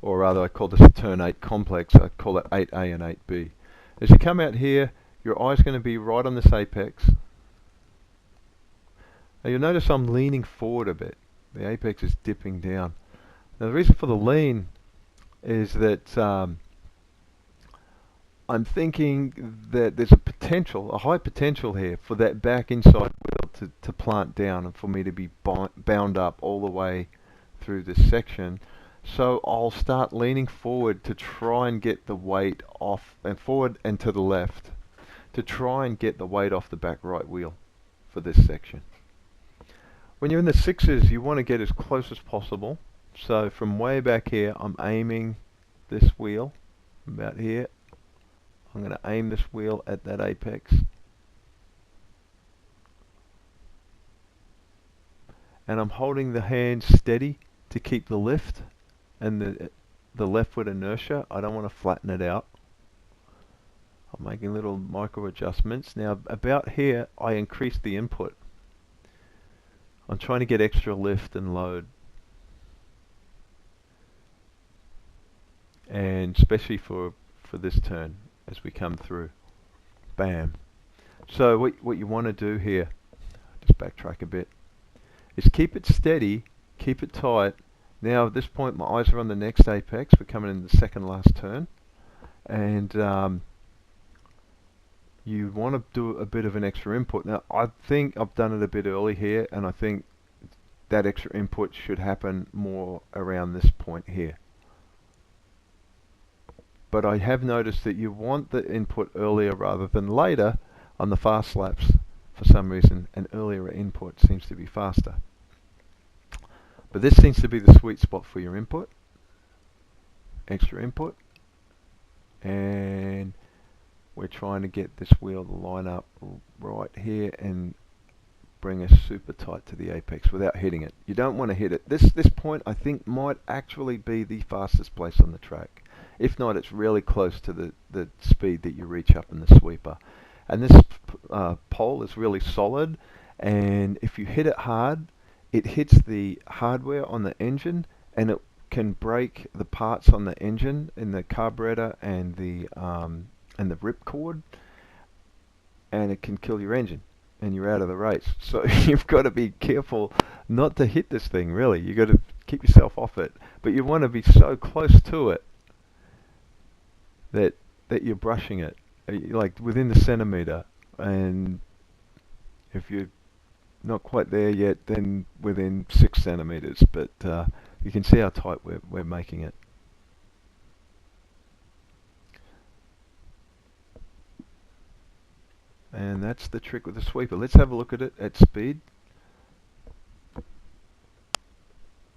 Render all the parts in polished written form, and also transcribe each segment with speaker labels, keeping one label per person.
Speaker 1: or rather I call this a turn 8 complex. I call it 8A and 8B. As you come out here, your eye's going to be right on this apex. Now you'll notice I'm leaning forward a bit. The apex is dipping down. Now the reason for the lean is that I'm thinking that there's a high potential here for that back inside wheel to plant down and for me to be bound up all the way through this section. So I'll start leaning forward to try and get the weight off, and forward and to the left, to try and get the weight off the back right wheel for this section. When you're in the sixes, you want to get as close as possible. So from way back here, I'm aiming this wheel about here. I'm going to aim this wheel at that apex. And I'm holding the hand steady to keep the lift and the leftward inertia. I don't want to flatten it out. I'm making little micro adjustments. Now about here, I increase the input. I'm trying to get extra lift and load. And especially for this turn as we come through. Bam. So what you want to do here, just backtrack a bit, is keep it steady, keep it tight. Now at this point my eyes are on the next apex. We're coming in the second last turn. And you want to do a bit of an extra input. Now I think I've done it a bit early here, and I think that extra input should happen more around this point here. But I have noticed that you want the input earlier rather than later on the fast laps. For some reason, an earlier input seems to be faster. But this seems to be the sweet spot for your input. Extra input. And we're trying to get this wheel to line up right here and bring us super tight to the apex without hitting it. You don't want to hit it. This point I think might actually be the fastest place on the track. If not, it's really close to the speed that you reach up in the sweeper. And this pole is really solid, and if you hit it hard, it hits the hardware on the engine, and it can break the parts on the engine in the carburetor and the ripcord, and it can kill your engine, and you're out of the race. So you've got to be careful not to hit this thing, really. You've got to keep yourself off it, but you want to be so close to it that you're brushing it, like within the centimeter, and if you're not quite there yet, then within 6 centimeters. But you can see how tight we're making it. And that's the trick with the sweeper. Let's have a look at it at speed.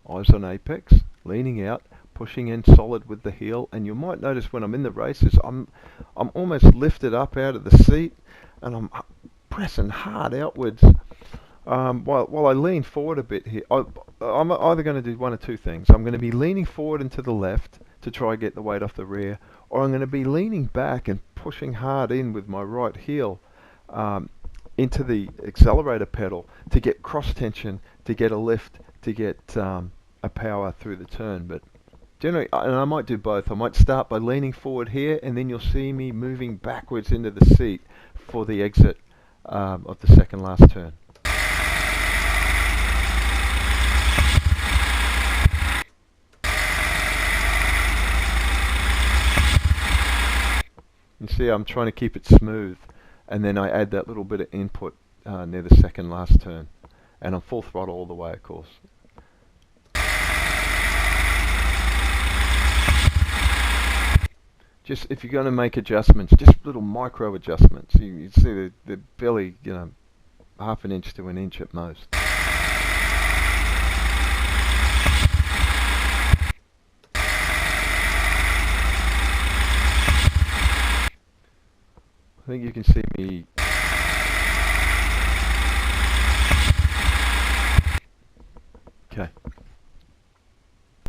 Speaker 1: Eyes on apex, leaning out, pushing in solid with the heel, and you might notice when I'm in the races, I'm almost lifted up out of the seat, and I'm pressing hard outwards. While I lean forward a bit here, I'm either going to do one of two things. I'm going to be leaning forward and to the left to try and get the weight off the rear, or I'm going to be leaning back and pushing hard in with my right heel into the accelerator pedal to get cross tension, to get a lift, to get a power through the turn. But generally, and I might do both. I might start by leaning forward here, and then you'll see me moving backwards into the seat for the exit of the second last turn. You see I'm trying to keep it smooth, and then I add that little bit of input near the second last turn, and I'm full throttle all the way, of course. Just if you're going to make adjustments, just little micro adjustments. You see they're barely, half an inch to an inch at most. I think you can see me